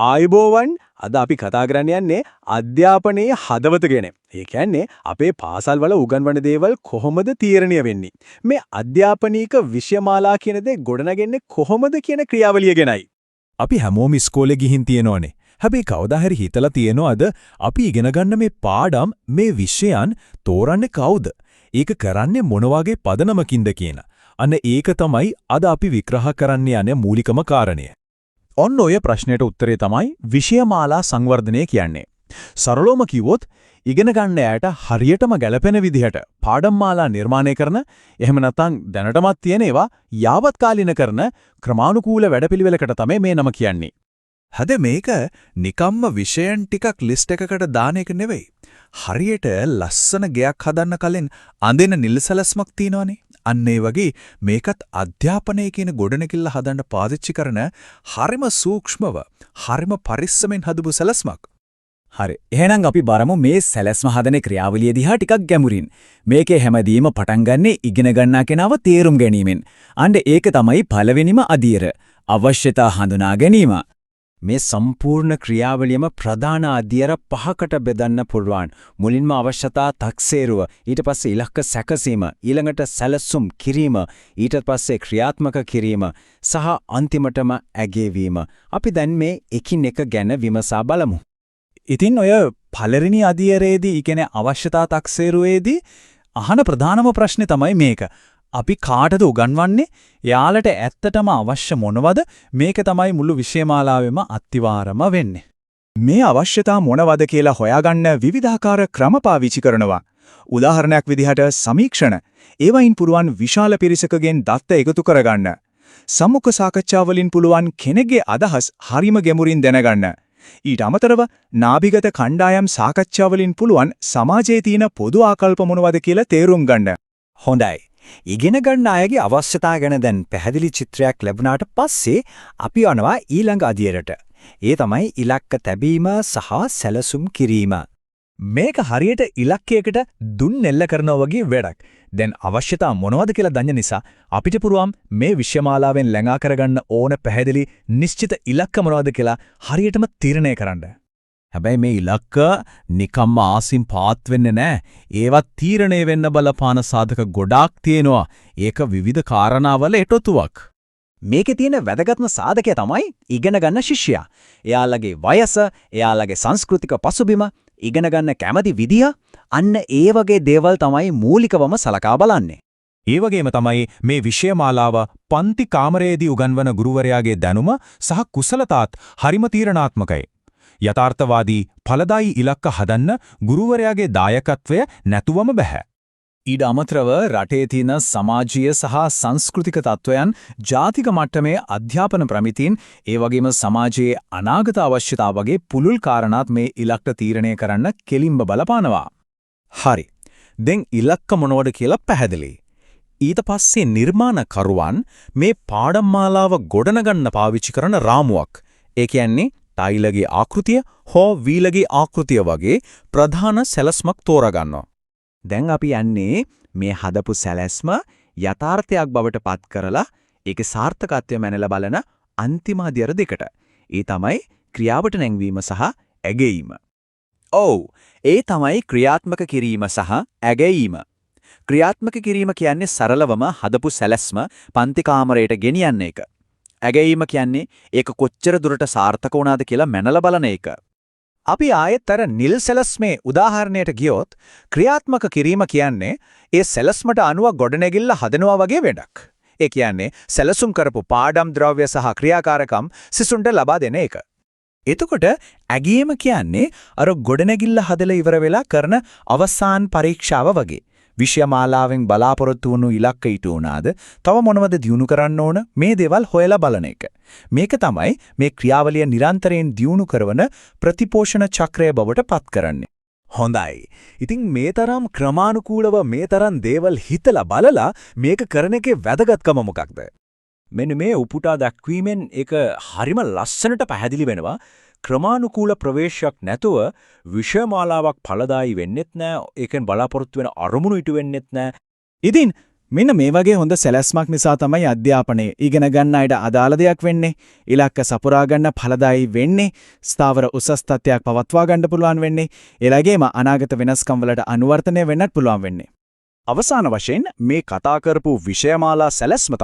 ආයුබෝවන් අද අපි කතා කරන්න යන්නේ අධ්‍යාපනයේ හදවත ගැන. ඒ කියන්නේ අපේ පාසල් වල උගන්වන දේවල් කොහොමද තීරණය වෙන්නේ? මේ අධ්‍යාපනික විෂයමාලා කියන දේ ගොඩනගන්නේ කොහොමද කියන ක්‍රියාවලිය ගැනයි. අපි හැමෝම ඉස්කෝලේ ගිහින් තියෙනවනේ. හැබැයි කවදා හරි හිතලා තියෙනවද අපි ඉගෙන ගන්න මේ පාඩම් මේ විෂයන් තෝරන්නේ කවුද? ඒක කරන්නේ මොන වගේ පදනමකින්ද කියන. අන්න ඒක තමයි අද අපි විග්‍රහ කරන්න යන්නේ මූලිකම කාරණය. ඔන්න ඔය ප්‍රශ්නෙට උත්තරේ තමයි විෂයමාලා සංවර්ධනය කියන්නේ. සරලවම කිව්වොත් ඉගෙන ගන්න යාට හරියටම ගැලපෙන විදිහට පාඩම් මාලා නිර්මාණය කරන එහෙම නැත්නම් දැනටමත් තියෙන ඒවා යාවත්කාලින කරන ක්‍රමානුකූල වැඩපිළිවෙලකට තමයි මේ නම කියන්නේ. හද මේක නිකම්ම විෂයන් ටිකක් ලිස්ට් එකකට දාන එක නෙවෙයි. හරියට ලස්සන ගෙයක් හදන්න කලින් අඳින නිල් සැලැස්මක් තියෙනවනේ. අන්න ඒ වගේ මේකත් අධ්‍යාපනය කියන ගොඩනැගිල්ල හදන්න පාවිච්චි කරන හරිම සූක්ෂමව හරිම පරිස්සමෙන් හදපු සැලැස්මක්. හරි. එහෙනම් අපි බලමු මේ සැලැස්ම හදන ක්‍රියාවලිය දිහා ටිකක් ගැඹුරින්. මේකේ හැමදීම පටන් ගන්නේ ඉගෙන ගන්නා කෙනාව තේරුම් ගැනීමෙන්. අන්න ඒක තමයි පළවෙනිම අදියර. අවශ්‍යතා හඳුනා ගැනීම. මේ සම්පූර්ණ ක්‍රියාවලියම ප්‍රධාන අධ්‍යයන පහකට බෙදන්න පුළුවන්. මුලින්ම අවශ්‍යතා තක්සේරුව, ඊට පස්සේ ඉලක්ක සැකසීම, ඊළඟට සැලසුම් කිරීම, ඊට පස්සේ ක්‍රියාත්මක කිරීම සහ අන්තිමටම ඇගේවීම. අපි දැන් මේ එකින් එක ගැන විමසා බලමු. ඉතින් ඔය පළවෙනි අධ්‍යයනයේදී කියන්නේ අවශ්‍යතා තක්සේරුවේදී අහන ප්‍රධානම ප්‍රශ්නේ තමයි මේක. අපි කාටද උගන්වන්නේ? යාලට ඇත්තටම අවශ්‍ය මොනවද? මේක තමයි මුළු විෂයමාලාවෙම අත්‍යවාරම වෙන්නේ. මේ අවශ්‍යතා මොනවද කියලා හොයාගන්න විවිධාකාර ක්‍රම පාවිච්චි කරනවා. උදාහරණයක් විදිහට සමීක්ෂණ. ඒවයින් පුරුවන් විශාල පිරිසකගෙන් දත්ත එකතු කරගන්න. සම්මුඛ සාකච්ඡා වලින් පුළුවන් කෙනෙක්ගේ අදහස් හරිම ගැඹුරින් දැනගන්න. ඊට අමතරව නාභිගත කණ්ඩායම් සාකච්ඡා වලින් පුළුවන් සමාජයේ තියෙන පොදු ආකල්ප මොනවද කියලා තේරුම් ගන්න. හොඳයි. ඉගෙන ගන්න අයගේ අවශ්‍යතා ගැන දැන් පැහැදිලි චිත්‍රයක් ලැබුණාට පස්සේ අපි යනවා ඊළඟ අධ්‍යයනයට. ඒ තමයි ඉලක්ක තැබීම සහ සැලසුම් කිරීම. මේක හරියට ඉලක්කයකට දුන් එල්ල කරනවා වගේ වැඩක්. දැන් අවශ්‍යතා මොනවද කියලා දන්න නිසා අපිට පුරුවම් මේ විෂයමාලාවෙන් ලැඟා කරගන්න ඕන පැහැදිලි නිශ්චිත ඉලක්ක මොනවද කියලා හරියටම තීරණය කරන්න. හැබැයි මේ ඉලක්ක නිකම්ම ආසින් පාත් වෙන්නේ නැහැ. ඒවත් තීරණය වෙන්න බලපාන සාධක ගොඩාක් තියෙනවා. ඒක විවිධ කාරණාවල එකතුවක්. මේකේ තියෙන වැදගත්ම සාධකය තමයි ඉගෙන ගන්න ශිෂ්‍යයා. එයාලගේ වයස, එයාලගේ සංස්කෘතික පසුබිම, ඉගෙන ගන්න කැමති විදිය, අන්න ඒ වගේ දේවල් තමයි මූලිකවම සලකා බලන්නේ. ඒ වගේම තමයි මේ විෂයමාලාව පන්ති කාමරයේදී උගන්වන ගුරුවරයාගේ දැනුම සහ කුසලතාත් හරිම තීරණාත්මකයි. යථාර්ථවාදී ඵලදායී ඉලක්ක හදන්න ගුරුවරයාගේ දායකත්වය නැතුවම බෑ. ඊට අමතරව රටේ තියෙන සමාජීය සහ සංස්කෘතික තත්වයන්, ජාතික මට්ටමේ අධ්‍යාපන ප්‍රමිතීන්, ඒ වගේම සමාජයේ අනාගත අවශ්‍යතා වගේ පුළුල් කාරණාත් මේ ඉලක්ක තීරණය කරන්න කෙලින්ම බලපානවා. හරි. දැන් ඉලක්ක මොනවද කියලා පැහැදිලි. ඊට පස්සේ නිර්මාණකරුවන් මේ පාඩම් මාලාව ගොඩනගන්න පාවිච්චි කරන රාමුවක්. ඒ කියන්නේ ටයිලගේ ආකෘතිය හෝ වීලගේ ආකෘතිය වගේ ප්‍රධාන සැලැස්මක් තෝරගන්නවා. දැන් අපි යන්නේ මේ හදපු සැලැස්ම යථාර්ථයක් බවට පත් කරලා ඒකේ සාර්ථකත්වය මැනලා බලන අන්තිම අධ්‍යයන දෙකට. ඒ තමයි ක්‍රියාවට නැංවීම සහ ඇගයීම. ඔව්, ඒ තමයි ක්‍රියාත්මක කිරීම සහ ඇගයීම. ක්‍රියාත්මක කිරීම කියන්නේ සරලවම හදපු සැලැස්ම පන්ති කාමරයට ගෙනියන්න එක. ඇගයීම කියන්නේ ඒක කොච්චර දුරට සාර්ථක වුණාද කියලා මැනලා බලන එක. අපි ආයෙත් අර නිල් සැලැස්මේ උදාහරණයට ගියොත් ක්‍රියාත්මක කිරීම කියන්නේ ඒ සැලැස්මට අනුව ගොඩනැගිල්ල හදනවා වගේ වැඩක්. ඒ කියන්නේ සැලසුම් කරපු පාඩම් ද්‍රව්‍ය සහ ක්‍රියාකාරකම් සිසුන්ට ලබා දෙන එක. එතකොට ඇගීම කියන්නේ අර ගොඩනැගිල්ල හදලා ඉවර වෙලා කරන අවසාන පරීක්ෂාව වගේ. විෂයමාලාවෙන් බලාපොරොත්තු වුණු ඉලක්ක ඊට උනාද, තව මොනවද දියුණු කරන්න ඕන, මේ දේවල් හොයලා බලන එක. මේක තමයි මේ ක්‍රියාවලිය නිරන්තරයෙන් දියුණු කරන ප්‍රතිපෝෂණ චක්‍රය බවට පත් කරන්නේ. හොඳයි. ඉතින් මේ තරම් ක්‍රමානුකූලව මේ තරම් දේවල් හිතලා බලලා මේක කරන එකේ වැදගත්කම මොකක්ද? මෙන්න මේ උපුටා දක්වීමෙන් ඒක හරිම ලස්සනට පැහැදිලි වෙනවා. ක්‍රමානුකූල ප්‍රවේශයක් නැතුව විෂයමාලාවක් ඵලදායී වෙන්නෙත් නැහැ. ඒකෙන් බලාපොරොත්තු වෙන අරමුණු ඉටු වෙන්නෙත් නැහැ. ඉතින් මෙන්න මේ වගේ හොඳ සැලැස්මක් නිසා තමයි අධ්‍යාපනය ඉගෙන ගන්න අයට අදාළ දෙයක් වෙන්නේ, ඉලක්ක සපුරා ගන්න ඵලදායී වෙන්නේ, ස්ථාවර උසස් තත්ත්වයක් පවත්වා ගන්න පුළුවන් වෙන්නේ, එලැගේම අනාගත වෙනස්කම් වලට අනුවර්තනය වෙන්නත් පුළුවන් වෙන්නේ. අවසාන වශයෙන් මේ කතා කරපු විෂයමාලා සැලැස්ම